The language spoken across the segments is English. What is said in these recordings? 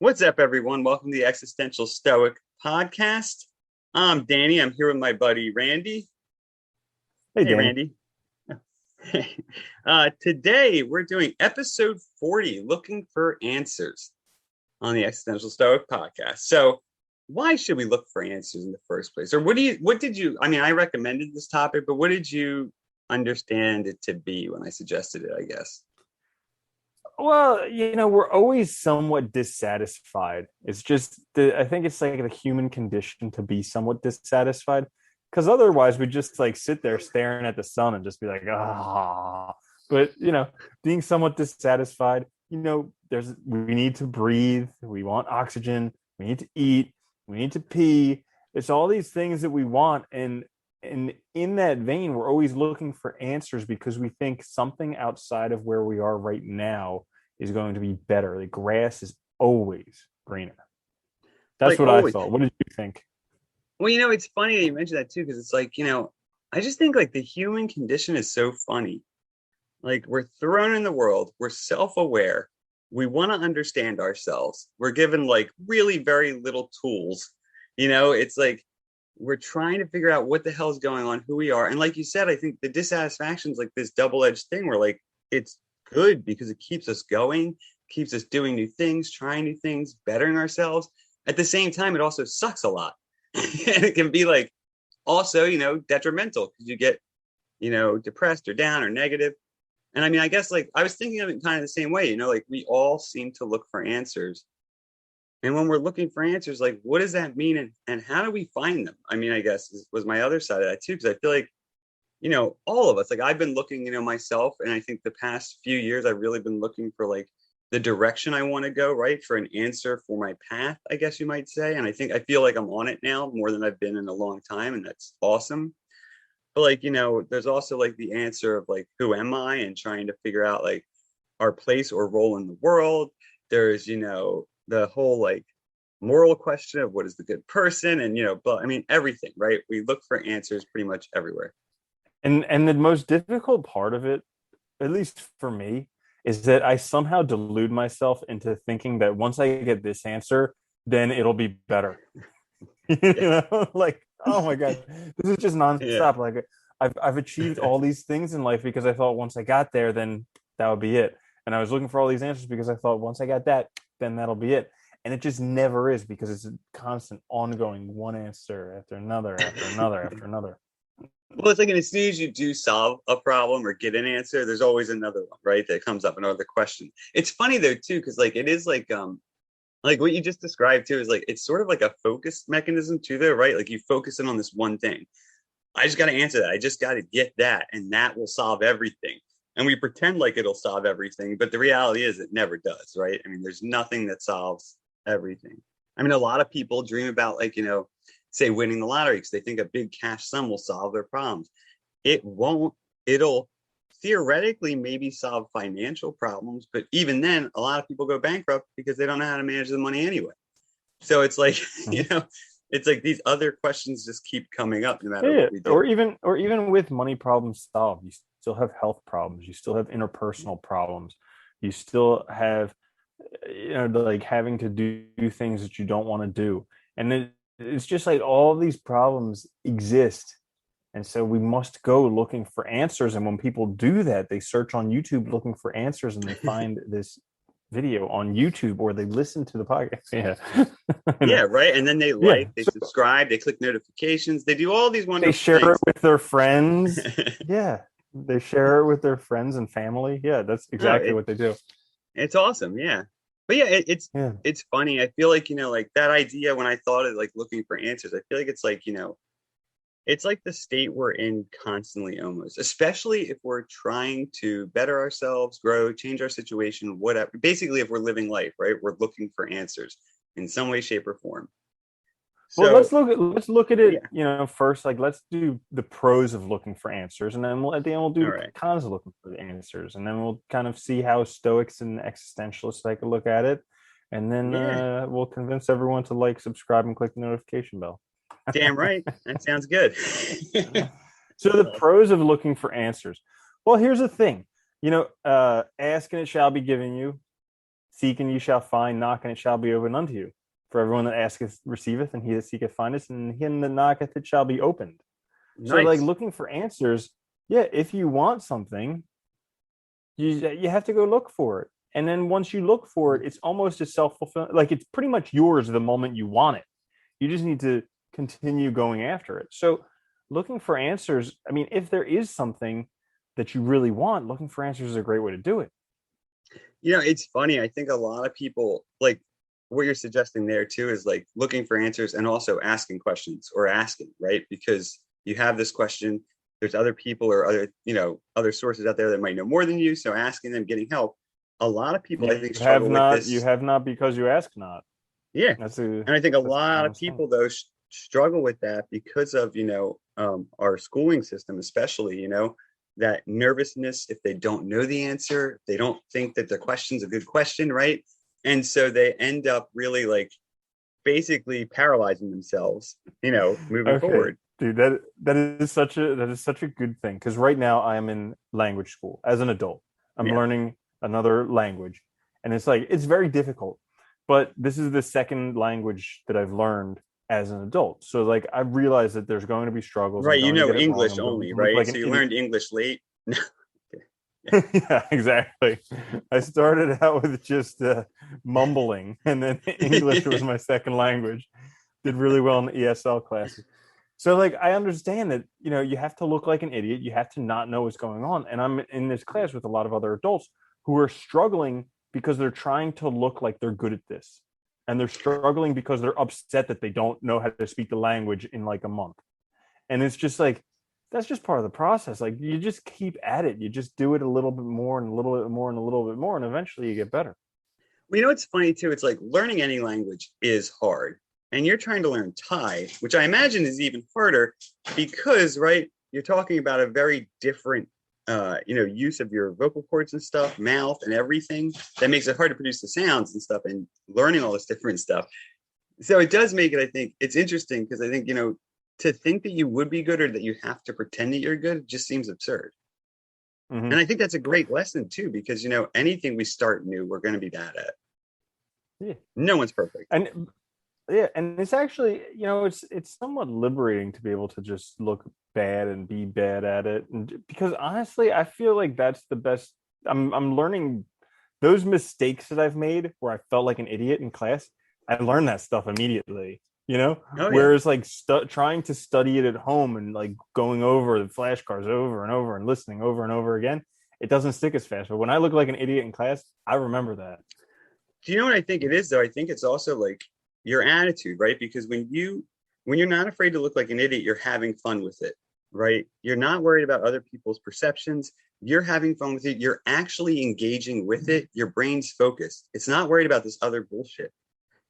What's up, everyone? Welcome to the Existential Stoic Podcast. I'm Danny. I'm here with my buddy Randy. Hey, Hey, Danny. Randy. Today, we're doing episode 40, Looking for Answers on the Existential Stoic Podcast. So, why should we look for answers in the first place? Or I recommended this topic, but what did you understand it to be when I suggested it, I guess? Well, we're always somewhat dissatisfied. I think it's like the human condition to be somewhat dissatisfied because otherwise we just like sit there staring at the sun and just be like, ah. But, being somewhat dissatisfied, we need to breathe. We want oxygen. We need to eat. We need to pee. It's all these things that we want. And in that vein, we're always looking for answers because we think something outside of where we are right now is going to be better. The grass is always greener. That's Like, what I always. thought. What did you think? Well, it's funny that you mentioned that too, because it's like, I just think like the human condition is so funny. Like we're thrown in the world, we're self-aware, we want to understand ourselves. We're given like really very little tools. It's like we're trying to figure out what the hell's going on, who we are. And like you said, I think the dissatisfaction is like this double-edged thing where like it's good because it keeps us going, keeps us doing new things, trying new things, bettering ourselves. At the same time, it also sucks a lot. And it can be like also, detrimental because you get, depressed or down or negative. And I mean, I guess like I was thinking of it kind of the same way, like we all seem to look for answers. And when we're looking for answers, like what does that mean and how do we find them? I mean, I guess was my other side of that too, because I feel like, all of us, like I've been looking, myself, and I think the past few years I've really been looking for like the direction I want to go, right? For an answer for my path, I guess you might say. And I feel like I'm on it now more than I've been in a long time, and that's awesome. But like, there's also like the answer of like, who am I? And trying to figure out like our place or role in the world. There's, the whole like moral question of what is the good person and, but I mean, everything, right? We look for answers pretty much everywhere. And the most difficult part of it, at least for me, is that I somehow delude myself into thinking that once I get this answer, then it'll be better. Yeah. Like, oh my god, this is just Yeah. nonstop. Like I've achieved all these things in life because I thought once I got there, then that would be it. And I was looking for all these answers because I thought once I got that, then that'll be it. And it just never is because it's a constant ongoing one answer after another after another after another. Well, it's like, and as soon as you do solve a problem or get an answer, there's always another one, right? That comes up, another question. It's funny though, too, because like it is like what you just described too is like it's sort of like a focus mechanism too, though, right? Like you focus in on this one thing. I just got to answer that. I just got to get that, and that will solve everything. And we pretend like it'll solve everything, but the reality is it never does, right? I mean, there's nothing that solves everything. I mean, a lot of people dream about like, say winning the lottery because they think a big cash sum will solve their problems. It won't. It'll theoretically maybe solve financial problems, but even then, a lot of people go bankrupt because they don't know how to manage the money anyway. So it's like, Mhm. it's like these other questions just keep coming up no matter Yeah, what we do. or even with money problems solved, you still have health problems, you still have interpersonal problems, you still have like having to do things that you don't want to do. And it's just like all these problems exist. And so we must go looking for answers. And when people do that, they search on YouTube looking for answers and they find this video on YouTube or they listen to the podcast. Yeah. I Yeah, know. right. And then they Yeah. like, they So subscribe, they click notifications, they do all these they wonderful share it things. with their friends. Yeah. They share it with their friends and family. Yeah, that's No, exactly what they do. it's awesome. Yeah. But yeah, Yeah. it's funny. I feel like, like that idea when I thought of like looking for answers, I feel like it's like, it's like the state we're in constantly almost, especially if we're trying to better ourselves, grow, change our situation, whatever. Basically, if we're living life, right? We're looking for answers in some way, shape, or form. Well, So, let's look at it, yeah. first. Like, let's do the pros of looking for answers, and then at the end we'll do All the right. cons of looking for the answers, and then we'll kind of see how Stoics and existentialists take a look at it, and then Yeah. we'll convince everyone to like, subscribe, and click the notification bell. Damn right. That sounds good. So the pros of looking for answers. Well, here's the thing. Ask and it shall be given you. Seek and you shall find, knock and it shall be opened unto you. For everyone that asketh receiveth, and he that seeketh findeth, and him that knocketh it shall be opened. So like Nice. looking for answers, yeah, if you want something, you have to go look for it. And then once you look for it, it's almost a self-fulfilling, like it's pretty much yours the moment you want it. You just need to continue going after it. So looking for answers, I mean, if there is something that you really want, looking for answers is a great way to do it. It's funny. I think a lot of people like what you're suggesting there too is like looking for answers and also asking questions or asking, right? Because you have this question, there's other people or other sources out there that might know more than you. So asking them, getting help. A lot of people I think struggle with You this. have not because you ask not. Yeah. That's And I think a a lot of common saying. people though struggle with that because of, our schooling system, especially, that nervousness if they don't know the answer, they don't think that the question's a good question, right? And so they end up really like basically paralyzing themselves, moving Okay, forward. dude, that is such a good thing because right now I am in language school as an adult. I'm Yeah. learning another language, and it's like it's very difficult. But this is the second language that I've learned as an adult. So like I realize that there's going to be struggles. I'm Right. going to get it wrong. English I'm going only, to look right? like So an you idiot. learned English late. Yeah. Yeah, exactly. I started out with just mumbling, and then English was my second language. Did really well in the ESL classes. So, like, I understand that you have to look like an idiot. You have to not know what's going on. And I'm in this class with a lot of other adults who are struggling because they're trying to look like they're good at this, and they're struggling because they're upset that they don't know how to speak the language in like a month. And it's just like that's just part of the process. Like you just keep at it. You just do it a little bit more and a little bit more and a little bit more, and eventually you get better. Well, it's funny too. It's like learning any language is hard. And you're trying to learn Thai, which I imagine is even harder because, right, you're talking about a very different, use of your vocal cords and stuff, mouth and everything. That makes it hard to produce the sounds and stuff and learning all this different stuff. So it does make it, I think, it's interesting because I think, to think that you would be good or that you have to pretend that you're good just seems absurd. Mm-hmm. And I think that's a great lesson too, because anything we start new, we're going to be bad at. Yeah, No one's perfect. and yeah, and it's actually it's somewhat liberating to be able to just look bad and be bad at it, and because honestly, I feel like that's the best. I'm learning those mistakes that I've made where I felt like an idiot in class. I learned that stuff immediately. Oh yeah. Whereas like trying to study it at home and like going over the flashcards over and over and listening over and over again, it doesn't stick as fast. But when I look like an idiot in class, I remember that. Do you know what I think it is though? I think it's also like your attitude, right? Because when you're not afraid to look like an idiot, you're having fun with it, right? You're not worried about other people's perceptions. You're having fun with it. You're actually engaging with it. Your brain's focused. It's not worried about this other bullshit.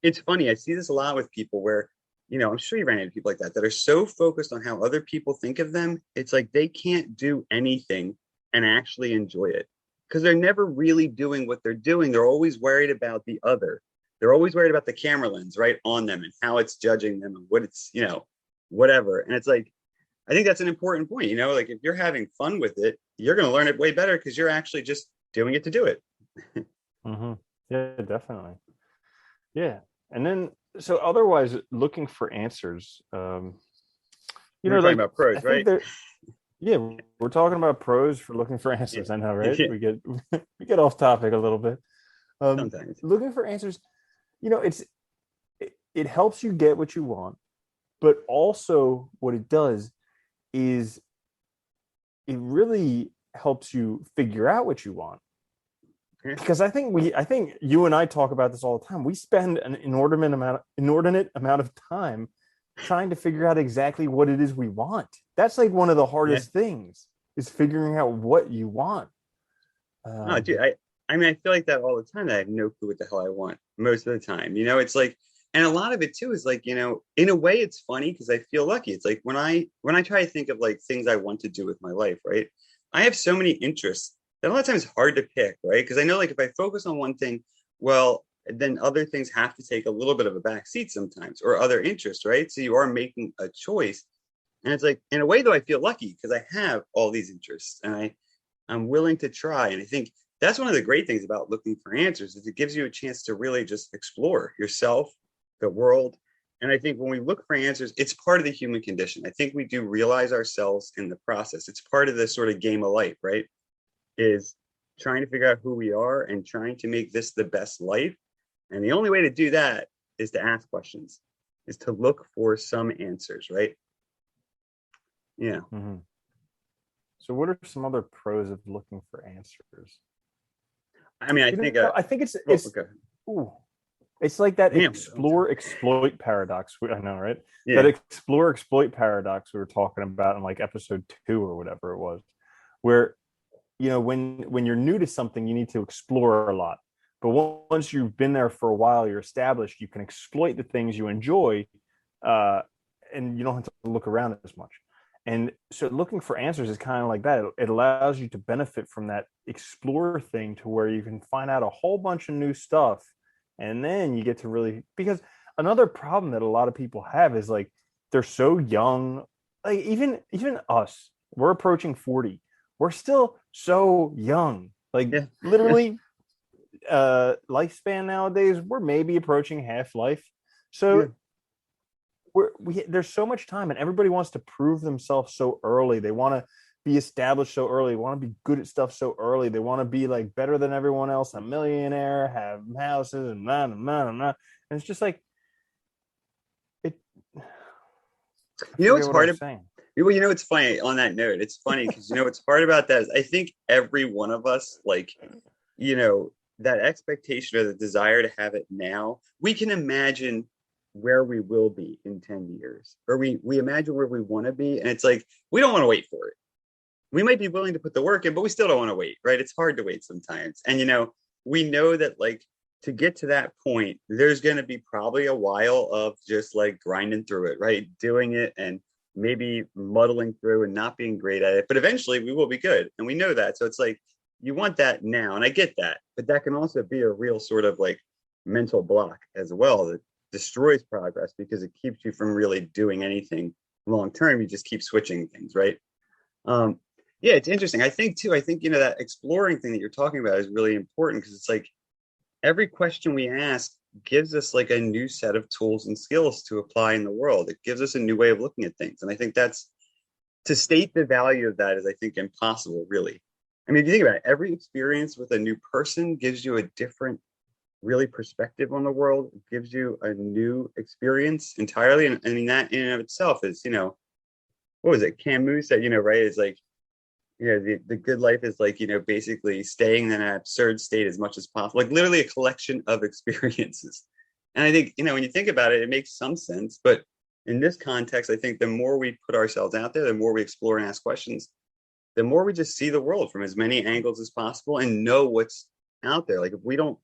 It's funny. I see this a lot with people where, I'm sure you ran into people like that are so focused on how other people think of them. It's like they can't do anything and actually enjoy it because they're never really doing what they're doing. They're always worried about the other. They're always worried about the camera lens right on them and how it's judging them and what it's, whatever. And it's like, I think that's an important point, like if you're having fun with it, you're going to learn it way better because you're actually just doing it to do it. Mm-hmm. Yeah, definitely. Yeah, and then so otherwise, looking for answers. We were talking Like about I pros, think right? that yeah, we're talking about pros for looking for Yeah. answers. I know, right? Yeah. We get we get off topic a little bit. Sometimes. Looking for answers, it helps you get what you want, but also what it does is it really helps you figure out what you want. Yeah. Because I think you and I talk about this all the time. We spend an inordinate amount of time trying to figure out exactly what it is we want. That's like one of the Yeah. hardest things is figuring out what you want. No, dude, I mean, I feel like that all the time. I have no clue what the hell I want most of the time. It's like, and a lot of it too is like, in a way, it's funny because I feel lucky. It's like when I try to think of like things I want to do with my life, right? I have so many interests that a lot of times it's hard to pick, right? Because I know like if I focus on one thing, well, then other things have to take a little bit of a back seat sometimes, or other interests, right? So you are making a choice, and it's like in a way though, I feel lucky because I have all these interests, and I'm willing to try. And I think that's one of the great things about looking for answers is it gives you a chance to really just explore yourself, the world. And I think when we look for answers, it's part of the human condition. I think we do realize ourselves in the process. It's part of the sort of game of life, right? Is trying to figure out who we are and trying to make this the best life. And the only way to do that is to ask questions, is to look for some answers, right? Yeah. Mm-hmm. So, what are some other pros of looking for answers? I mean, I think it's okay. ooh, it's like that Yeah. explore exploit paradox. I know, right? Yeah. That explore exploit paradox we were talking about in like episode 2 or whatever it was, where when you're new to something, you need to explore a lot. But once you've been there for a while, you're established. You can exploit the things you enjoy, and you don't have to look around as much. And so looking for answers is kind of like that. It allows you to benefit from that explorer thing to where you can find out a whole bunch of new stuff. And then you get to really, because another problem that a lot of people have is like, they're so young, like even us, we're approaching 40. We're still so young, like Yeah. literally lifespan nowadays, we're maybe approaching half life. So Yeah. there's so much time, and everybody wants to prove themselves so early. They want to be established so early. They want to be good at stuff so early. They want to be like better than everyone else, a millionaire, have houses, and blah, blah, blah, blah. And it's just like it. It's hard. Well, it's funny on that note. It's funny because what's hard about that is I think every one of us, like, that expectation or the desire to have it now, we can imagine where we will be in 10 years, or we imagine where we want to be. And it's like, we don't want to wait for it. We might be willing to put the work in, but we still don't want to wait, right? It's hard to wait sometimes. And, we know that like to get to that point, there's going to be probably a while of just like grinding through it, right? Doing it and maybe muddling through and not being great at it. But eventually we will be good. And we know that. So it's like, you want that now. And I get that. But that can also be a real sort of like mental block as well that destroys progress because it keeps you from really doing anything long term. You just keep switching things, right? Yeah, it's interesting. I think that exploring thing that you're talking about is really important because it's like every question we ask gives us like a new set of tools and skills to apply in the world. It gives us a new way of looking at things. And I think that's, to state the value of that is, I think, impossible, really. I mean, if you think about it, every experience with a new person gives you a different, really, perspective on the world. It gives you a new experience entirely. And I mean, that in and of itself is, what was it? Camus said, right? It's like, the good life is like, basically staying in an absurd state as much as possible, like literally a collection of experiences. And I think, when you think about it, it makes some sense. But in this context, I think the more we put ourselves out there, the more we explore and ask questions, the more we just see the world from as many angles as possible and know what's out there. Like if we don't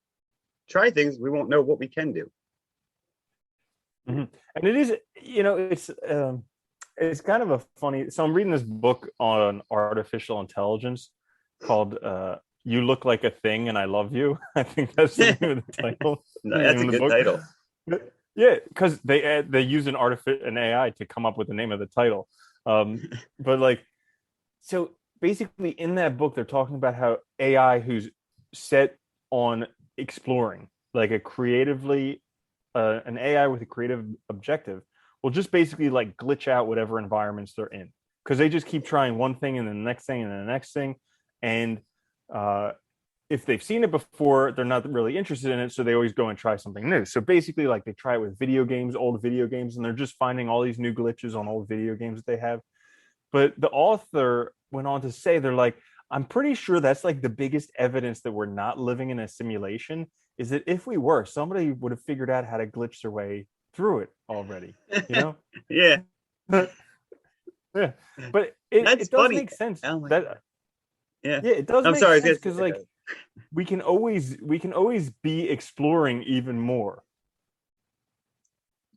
try things, we won't know what we can do. Mm-hmm. And it is, it's kind of a funny. So I'm reading this book on artificial intelligence called "You Look Like a Thing and I Love You." I think that's the name of the title. No, that's a good title. Yeah, because they use an AI to come up with the name of the title. But like, so basically in that book, they're talking about how AI who's set on exploring, like an AI with a creative objective, will just basically like glitch out whatever environments they're in because they just keep trying one thing and then the next thing and then the next thing. And if they've seen it before, they're not really interested in it. So they always go and try something new. So basically like they try it with old video games, and they're just finding all these new glitches on old video games that they have. But the author went on to say, they're like, I'm pretty sure that's like the biggest evidence that we're not living in a simulation is that if we were, somebody would have figured out how to glitch their way through it already, Yeah. Yeah. But it does make sense. Oh it does make sense because like we can always be exploring even more.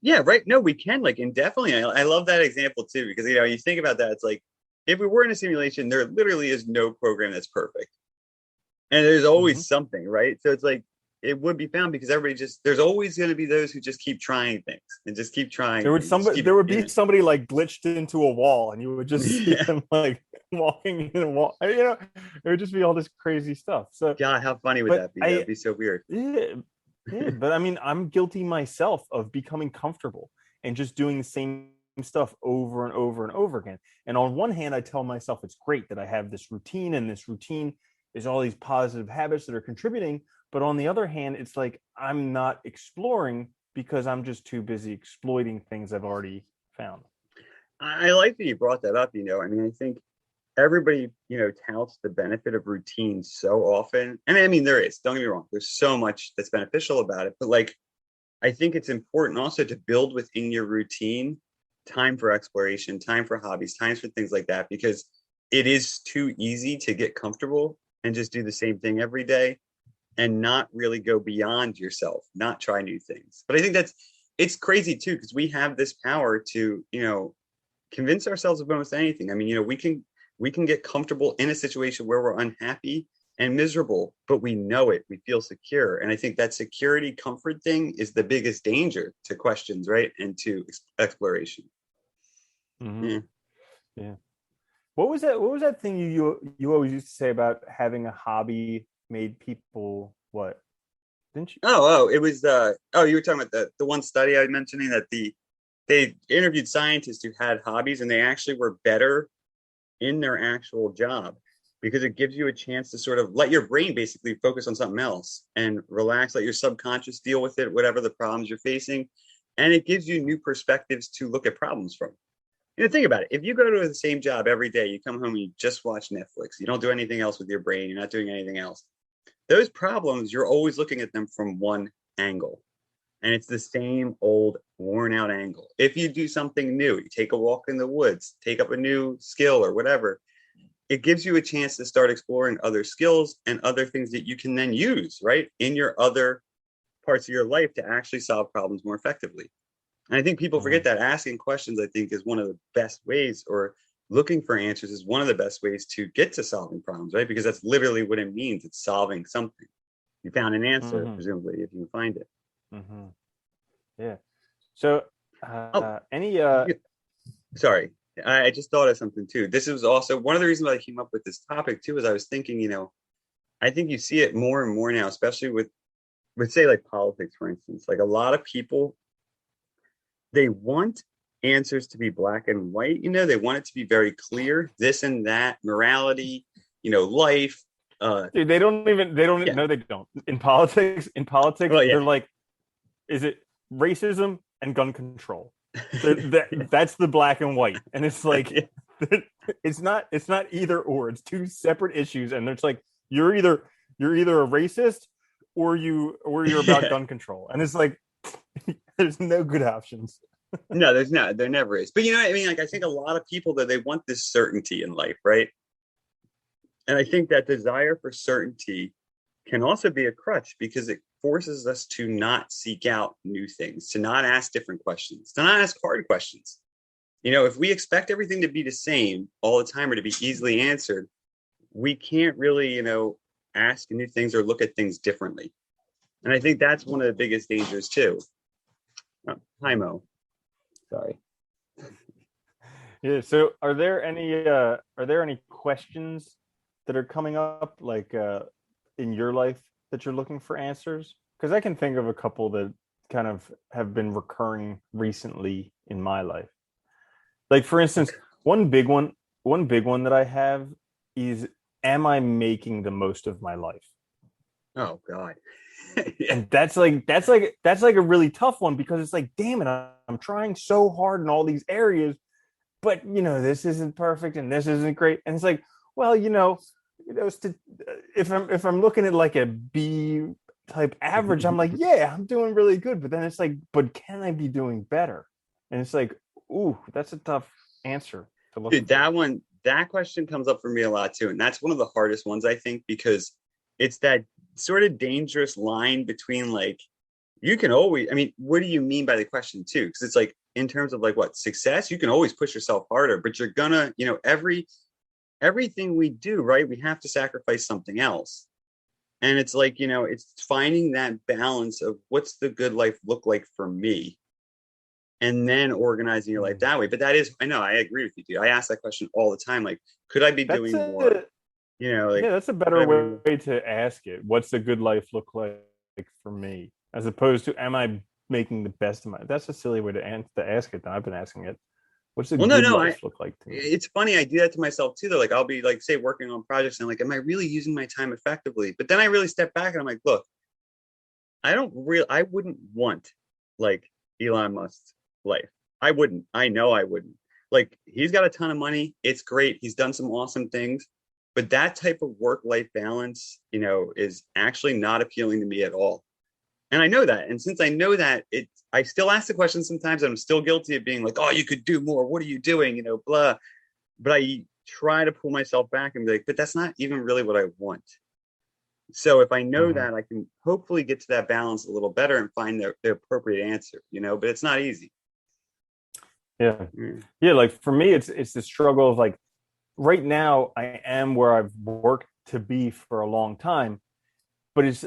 Yeah, right. No, we can, like, and definitely I love that example too, because you think about that, it's like if we were in a simulation, there literally is no program that's perfect. And there's always something, right? So it's like it would be found because everybody just there's always going to be those who just keep trying things and just keep trying things. There would be somebody like glitched into a wall, and you would just see Yeah. them like walking in a wall. You know, it would just be all this crazy stuff. So, God, how funny would but that be? That would be so weird. yeah, yeah, but I mean, I'm guilty myself of becoming comfortable and just doing the same stuff over and over and over again. And on one hand, I tell myself it's great that I have this routine, and this routine is all these positive habits that are contributing. But on the other hand, it's like I'm not exploring because I'm just too busy exploiting things I've already found. I like that you brought that up. I mean, I think everybody, touts the benefit of routine so often. And I mean, there is, don't get me wrong, there's so much that's beneficial about it. But like, I think it's important also to build within your routine time for exploration, time for hobbies, times for things like that, because it is too easy to get comfortable and just do the same thing every day and not really go beyond yourself, not try new things. But I think it's crazy too, because we have this power to, convince ourselves of almost anything. I mean, we can get comfortable in a situation where we're unhappy and miserable, but we know it, we feel secure. And I think that security comfort thing is the biggest danger to questions, right? And to exploration. Mm-hmm. Yeah. Yeah. What was that thing you always used to say about having a hobby made people what? Didn't you? It was you were talking about the one study I was mentioning that they interviewed scientists who had hobbies and they actually were better in their actual job because it gives you a chance to sort of let your brain basically focus on something else and relax, let your subconscious deal with it, whatever the problems you're facing. And it gives you new perspectives to look at problems from. Think about it. If you go to the same job every day, you come home and you just watch Netflix, you don't do anything else with your brain, you're not doing anything else. Those problems, you're always looking at them from one angle. And it's the same old worn out angle. If you do something new, you take a walk in the woods, take up a new skill or whatever, it gives you a chance to start exploring other skills and other things that you can then use, right, in your other parts of your life to actually solve problems more effectively. And I think people forget that asking questions, I think, is one of the best ways, or looking for answers is one of the best ways to get to solving problems, right? Because that's literally what it means. It's solving something. You found an answer, presumably, if you can find it. Mm-hmm. Yeah. So, Oh, any sorry. I just thought of something too. This is also one of the reasons why I came up with this topic too, is I was thinking, I think you see it more and more now, especially with say like politics, for instance. Like a lot of people, they want answers to be black and white. They want it to be very clear, this and that, morality, life. Dude, they don't Yeah. no, they don't. In politics, Well, yeah. they're like, is it racism and gun control? That's the black and white. And it's like Yeah. it's not either or. It's two separate issues. And it's like you're either a racist or you're about gun control. And it's like there's no good options. No, there's not. There never is. But you know what I mean? Like, I think a lot of people that they want this certainty in life, right? And I think that desire for certainty can also be a crutch because it forces us to not seek out new things, to not ask different questions, to not ask hard questions. If we expect everything to be the same all the time or to be easily answered, we can't really, ask new things or look at things differently. And I think that's one of the biggest dangers too. Hi, Mo. Sorry. Yeah. So are there any questions that are coming up like in your life that you're looking for answers? Because I can think of a couple that kind of have been recurring recently in my life. Like for instance, one big one that I have is, am I making the most of my life? Oh God. Yeah. And that's like a really tough one because it's like, damn it, I'm trying so hard in all these areas, but this isn't perfect and this isn't great. And it's like, well, if I'm looking at like a B type average, I'm like, yeah, I'm doing really good. But then it's like, but can I be doing better? And it's like, ooh, that's a tough answer to look. Dude, that question comes up for me a lot too. And that's one of the hardest ones, I think, because it's that sort of dangerous line between like, you can always, I mean, what do you mean by the question too? Because it's like, in terms of like what success, you can always push yourself harder, but you're gonna, everything we do, right? We have to sacrifice something else. And it's like, it's finding that balance of what's the good life look like for me, and then organizing your life Mm. that way. But that is, I know, I agree with you, dude. I ask that question all the time. Like, could I be That's doing more? a Like, Yeah, that's a could better I be? way to ask it. What's a good life look like for me? As opposed to, am I making the best of my? That's a silly way to ask it. I've been asking it. What's a Well, no, good no. life look like to me? It's funny. I do that to myself too. Though, like, I'll be like, say, working on projects, and like, am I really using my time effectively? But then I really step back and I'm like, look, I wouldn't want like Elon Musk's life. I wouldn't. I know I wouldn't. Like, he's got a ton of money. It's great. He's done some awesome things. But that type of work-life balance, is actually not appealing to me at all. And I know that. And since I know that, I still ask the question sometimes. I'm still guilty of being like, oh, you could do more. What are you doing? Blah. But I try to pull myself back and be like, but that's not even really what I want. So if I know Hmm. that, I can hopefully get to that balance a little better and find the appropriate answer, but it's not easy. Yeah, Mm. yeah. Like for me, it's the struggle of like right now I am where I've worked to be for a long time, but it's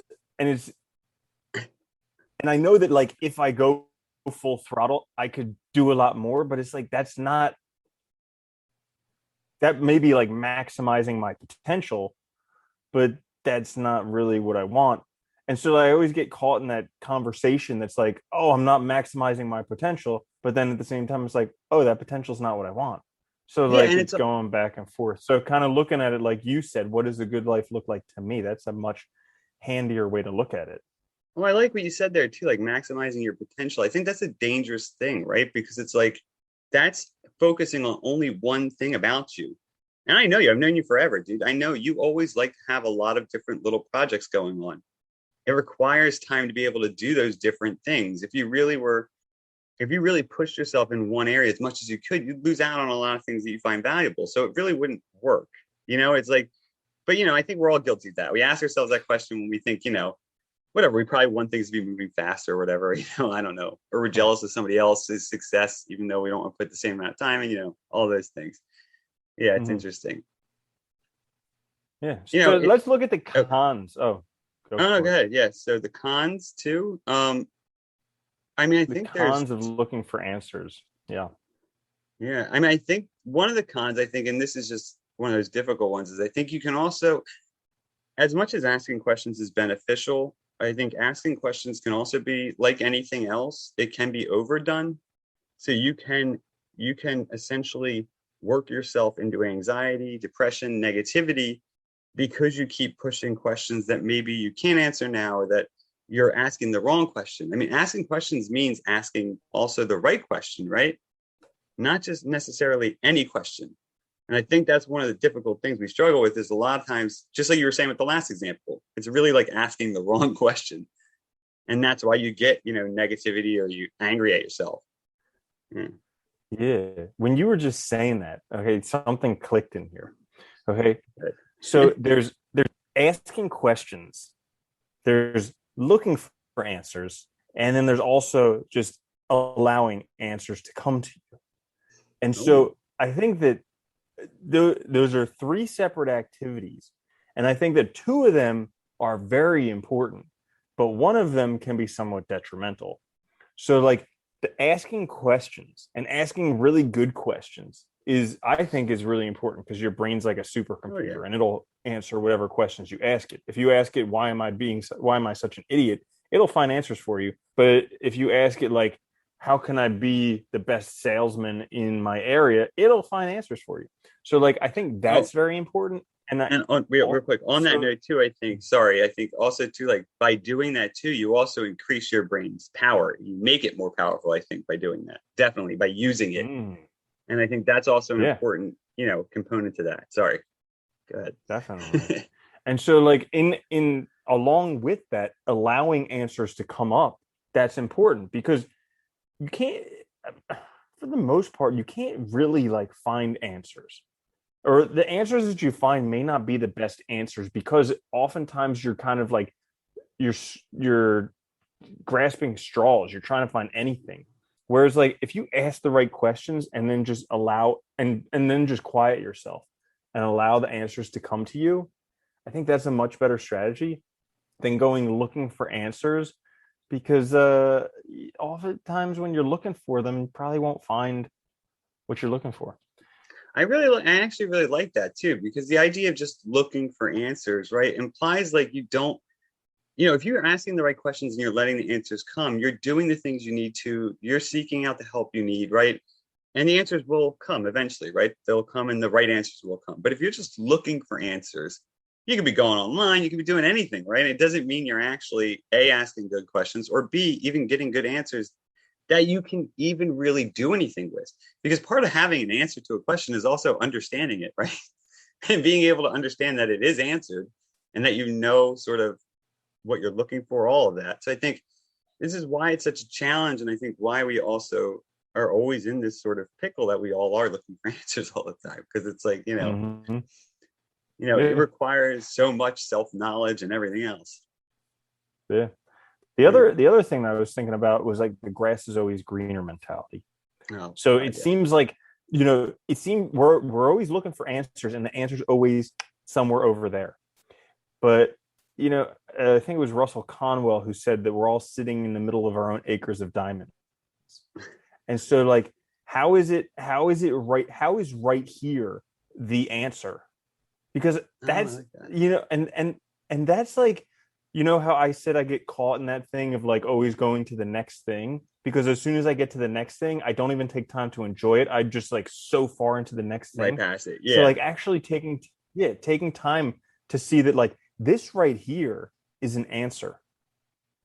and I know that like if I go full throttle, I could do a lot more, but it's like that may be like maximizing my potential, but that's not really what I want. And so I always get caught in that conversation that's like, oh, I'm not maximizing my potential. But then at the same time, it's like, oh, that potential is not what I want. So Yeah, like and it's going back and forth. So kind of looking at it like you said, what does a good life look like to me? That's a much handier way to look at it. well, I like what you said there too, like maximizing your potential. I think that's a dangerous thing, right? Because it's like that's focusing on only one thing about you. And I know you, I've known you forever, dude. I know you always like to have a lot of different little projects going on. It requires time to be able to do those different things. If you really pushed yourself in one area as much as you could, you'd lose out on a lot of things that you find valuable. So it really wouldn't work. It's like, but I think we're all guilty of that. We ask ourselves that question when we think, whatever, we probably want things to be moving faster or whatever, I don't know. Or we're jealous of somebody else's success, even though we don't want to put the same amount of time and, all those things. Yeah, it's Mm-hmm. interesting. Yeah. You know, So it, let's look at the oh, cons. Oh, go oh, no, go for it. ahead. Yeah. So the cons too. I mean, I The think there's, cons of looking for answers. Yeah. yeah, I mean, I think one of the cons, I think, and this is just one of those difficult ones, is I think you can also, as much as asking questions is beneficial, I think asking questions can also be like anything else. It can be overdone. So you can essentially work yourself into anxiety, depression, negativity because you keep pushing questions that maybe you can't answer now, or that you're asking the wrong question. I mean, asking questions means asking also the right question, right? Not just necessarily any question. And I think that's one of the difficult things we struggle with is a lot of times, just like you were saying with the last example, it's really like asking the wrong question. And that's why you get, negativity or you angry at yourself. Yeah. Yeah. When you were just saying that, okay, something clicked in here. Okay. So there's asking questions, there's looking for answers, and then there's also just allowing answers to come to you. And Oh, so I think that those are three separate activities. And I think that two of them are very important, but one of them can be somewhat detrimental. So, like, the asking questions and asking really good questions I think, is really important because your brain's like a oh yeah. supercomputer and it'll answer whatever questions you ask it. If you ask it, why am I such an idiot? It'll find answers for you. But if you ask it, like, how can I be the best salesman in my area? It'll find answers for you. So, like, I think Oh, that's very important. And I and real quick on that also, note too, I think also too, like by doing that too, you also increase your brain's power. You make it more powerful, I think, by doing that. Definitely by using it. mm, And I think that's also an yeah, important, component to that. Sorry. Go definitely. ahead. And so like in along with that, allowing answers to come up, that's important because you can't, for the most part, you can't really like find answers. Or the answers that you find may not be the best answers because oftentimes you're kind of like you're grasping straws. You're trying to find anything. Whereas like if you ask the right questions and then just allow and then just quiet yourself and allow the answers to come to you, I think that's a much better strategy. than going looking for answers, because oftentimes when you're looking for them, you probably won't find what you're looking for. I actually really like that too, because the idea of just looking for answers, right, implies like you don't, if you're asking the right questions and you're letting the answers come, you're doing the things you need to, you're seeking out the help you need, right? And the answers will come eventually, right? They'll come and the right answers will come. But if you're just looking for answers, you could be going online, you could be doing anything, right? It doesn't mean you're actually A, asking good questions, or B, even getting good answers that you can even really do anything with. Because part of having an answer to a question is also understanding it, right? And being able to understand that it is answered and that you know sort of what you're looking for, all of that. So I think this is why it's such a challenge. And I think why we also are always in this sort of pickle that we all are looking for answers all the time. Because it's like, Mm-hmm. it Yeah, requires so much self-knowledge and everything else. yeah. The other thing that I was thinking about was like the grass is always greener mentality. Oh So God, it yeah. seems like, it seems we're always looking for answers, and the answer's always somewhere over there. But I think it was Russell Conwell who said that we're all sitting in the middle of our own acres of diamonds. And so, like, how is it right? How is right here the answer? Because Oh, I that's like that. and that's like, how I said I get caught in that thing of like always going to the next thing, because as soon as I get to the next thing, I don't even take time to enjoy it. I just like so far into the next Right thing. past it. So Yeah. like actually taking time to see that like this right here is an answer.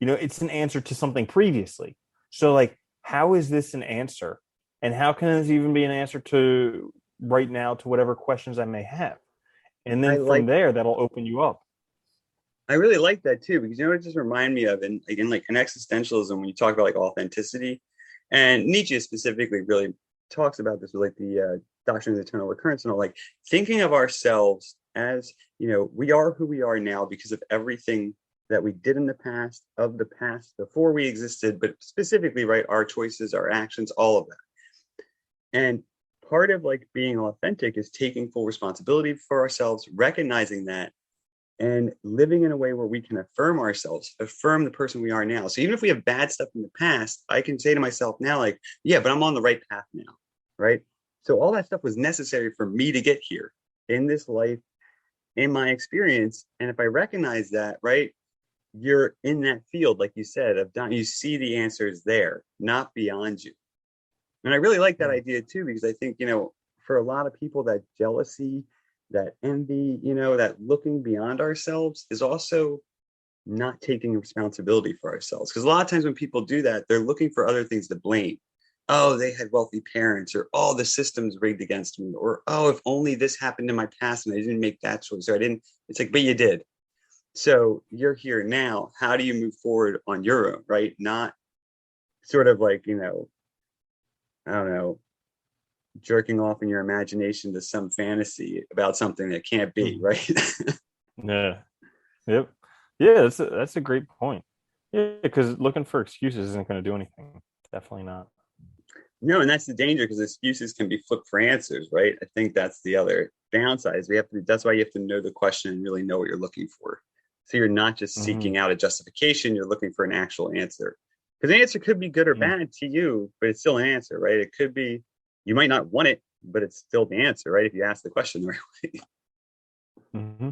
It's an answer to something previously. So like how is this an answer? And how can this even be an answer to right now to whatever questions I may have? And I then from like there that'll open you up. I really like that too, because it just reminded me of, and again, like in existentialism, when you talk about like authenticity, and Nietzsche specifically really talks about this with like the doctrine of eternal recurrence and all, like thinking of ourselves as, we are who we are now because of everything that we did in the past before we existed, but specifically, right, our choices, our actions, all of that. And part of like being authentic is taking full responsibility for ourselves, recognizing that and living in a way where we can affirm ourselves, affirm the person we are now. So even if we have bad stuff in the past, I can say to myself now, like, yeah, but I'm on the right path now, right? So all that stuff was necessary for me to get here in this life, in my experience. And if I recognize that, right, you're in that field, like you said, of done, you see the answers there, not beyond you. And I really like that idea too, because I think, for a lot of people, that jealousy, that envy, that looking beyond ourselves is also not taking responsibility for ourselves. Because a lot of times when people do that, they're looking for other things to blame. Oh, they had wealthy parents, or oh, the system's rigged against me, or oh, if only this happened in my past and I didn't make that choice, or I didn't. It's like, but you did. So you're here now. How do you move forward on your own, right? Not sort of like, I don't know, jerking off in your imagination to some fantasy about something that can't be, Mhm. right? Yeah. Yep. Yeah, that's a great point. Yeah, because looking for excuses isn't going to do anything. Definitely not. No, and that's the danger, because excuses can be flipped for answers, right? I think that's the other downside. Is that's why you have to know the question and really know what you're looking for. So you're not just Hmm. seeking out a justification, you're looking for an actual answer. Because the answer could be good or bad to you, but it's still an answer, right? It could be, you might not want it, but it's still the answer, right? If you ask the question the right way. Hmm.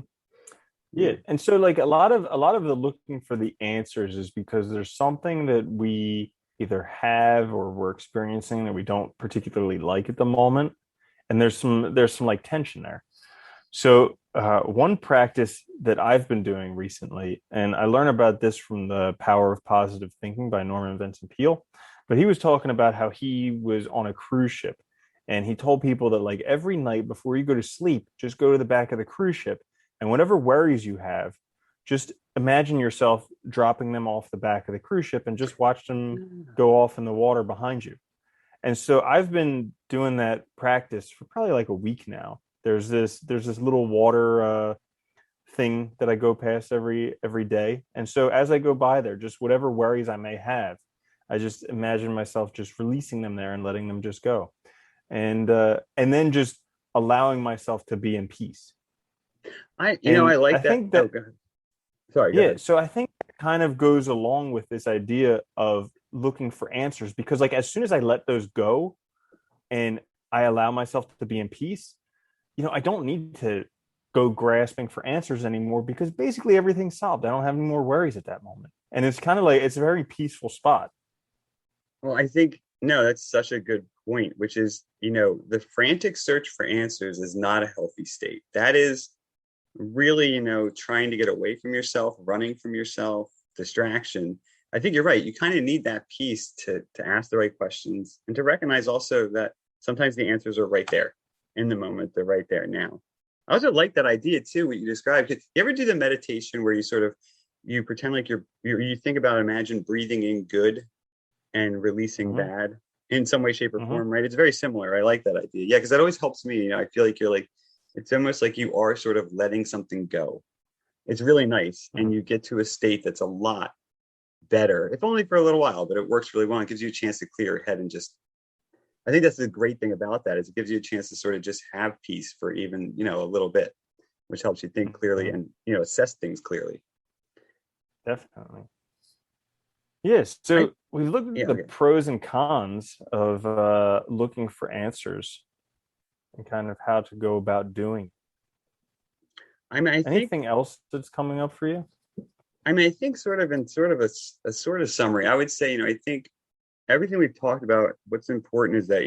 Yeah, Yeah. and so like a lot of the looking for the answers is because there's something that we either have or we're experiencing that we don't particularly like at the moment, and there's some like tension there. So one practice that I've been doing recently, and I learned about this from The Power of Positive Thinking by Norman Vincent Peale, but he was talking about how he was on a cruise ship, and he told people that like every night before you go to sleep, just go to the back of the cruise ship, and whatever worries you have, just imagine yourself dropping them off the back of the cruise ship and just watch them go off in the water behind you. And so I've been doing that practice for probably like a week now. There's this little water thing that I go past every day. And so as I go by there, just whatever worries I may have, I just imagine myself just releasing them there and letting them just go. And then just allowing myself to be in peace. I And I like that. think Oh, that go ahead. Sorry, go Yeah, ahead. so I think it kind of goes along with this idea of looking for answers because like as soon as I let those go and I allow myself to be in peace, I don't need to go grasping for answers anymore because basically everything's solved. I don't have any more worries at that moment. And it's kind of like it's a very peaceful spot. Well, I think no, that's such a good point, which is, the frantic search for answers is not a healthy state. That is really, trying to get away from yourself, running from yourself, distraction. I think you're right. You kind of need that piece to ask the right questions and to recognize also that sometimes the answers are right there in the moment. They're right there now. I also like that idea too, what you described. You ever do the meditation where you sort of you pretend like you think about imagine breathing in good and releasing Mm-hmm. bad in some way, shape, or Mm-hmm. form, right? It's very similar. I like that idea. Yeah, because that always helps me. I feel like you're like, it's almost like you are sort of letting something go. It's really nice. Mm-hmm. And you get to a state that's a lot better, if only for a little while, but it works really well. It gives you a chance to clear your head and just, I think that's the great thing about that is it gives you a chance to sort of just have peace for even, a little bit, which helps you think clearly Mm-hmm. and, assess things clearly. Definitely. Yes. I, So we've looked at yeah, the okay. pros and cons of looking for answers and kind of how to go about doing. I mean, I think Anything else that's coming up for you? I think sort of in sort of a sort of summary, I would say, I think everything we've talked about, what's important is that,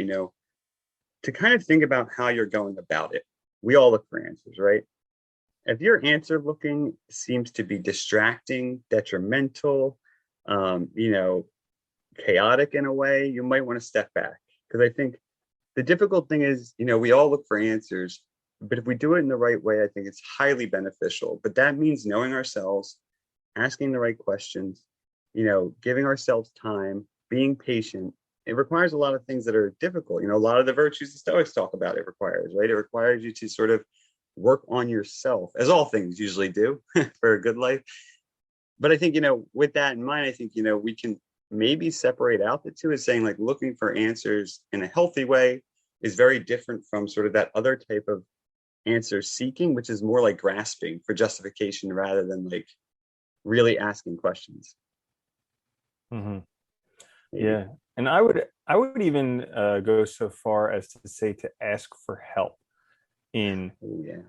to kind of think about how you're going about it. We all look for answers, right? If your answer looking seems to be distracting, detrimental, you know, chaotic in a way, you might want to step back. Because I think the difficult thing is, we all look for answers, but if we do it in the right way, I think it's highly beneficial. But that means knowing ourselves, asking the right questions, giving ourselves time, being patient. It requires a lot of things that are difficult. A lot of the virtues the Stoics talk about it requires, right? It requires you to sort of work on yourself, as all things usually do for a good life. But I think, with that in mind, I think, we can maybe separate out the two as saying like looking for answers in a healthy way is very different from sort of that other type of answer seeking, which is more like grasping for justification rather than like really asking questions. Mm-hmm. Maybe. Yeah. And I would even go so far as to say to ask for help in Oh, yeah.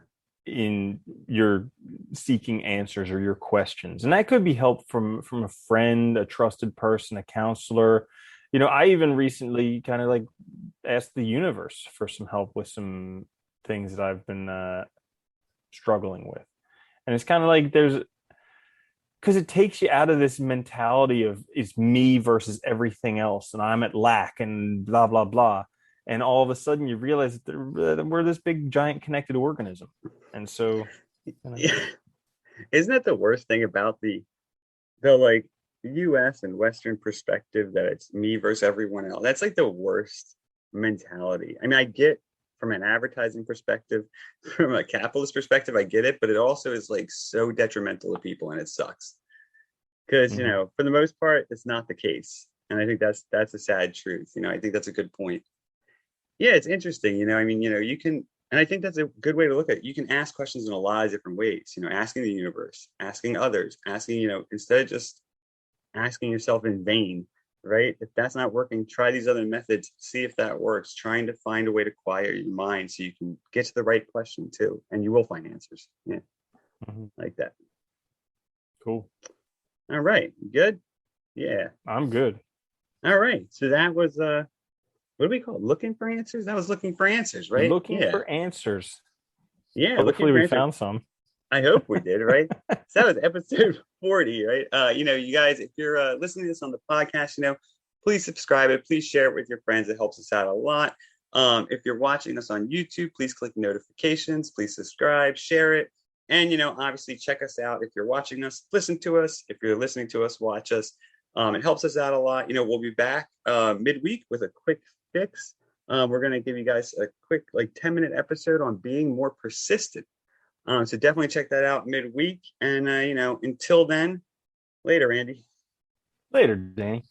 in your seeking answers or your questions. And that could be help from a friend, a trusted person, a counselor. I even recently kind of like asked the universe for some help with some things that I've been struggling with. And it's kind of like there's because it takes you out of this mentality of it's me versus everything else and I'm at lack and blah blah blah, and all of a sudden you realize that we're this big giant connected organism. And so you know, Yeah. Isn't that the worst thing about the like US and Western perspective that it's me versus everyone else? That's like the worst mentality. I mean, I get from an advertising perspective, from a capitalist perspective, I get it, but it also is like so detrimental to people and it sucks. Because, mhm. for the most part, it's not the case. And I think that's a sad truth. I think that's a good point. Yeah, it's interesting. I mean, you can, and I think that's a good way to look at it. You can ask questions in a lot of different ways, asking the universe, asking others, asking, instead of just asking yourself in vain, right? If that's not working, try these other methods, see if that works, trying to find a way to quiet your mind so you can get to the right question too. And you will find answers. Yeah, Mhm. like that. Cool. All right. Good. Yeah. I'm good. All right. So that was what do we call it? Looking for answers? That was looking for answers, right? Looking Yeah. for answers. Yeah, looking Hopefully for we answers. found some. I hope we did, right? So that was episode 40, right? You guys, if you're listening to this on the podcast, please subscribe it. Please share it with your friends. It helps us out a lot. If you're watching us on YouTube, please click notifications. Please subscribe, share it. And, obviously check us out. If you're watching us, listen to us. If you're listening to us, watch us. It helps us out a lot. We'll be back midweek with a quick fix. We're going to give you guys a quick, like 10-minute episode on being more persistent. So definitely check that out midweek. And, until then, later, Andy. Later, Danny.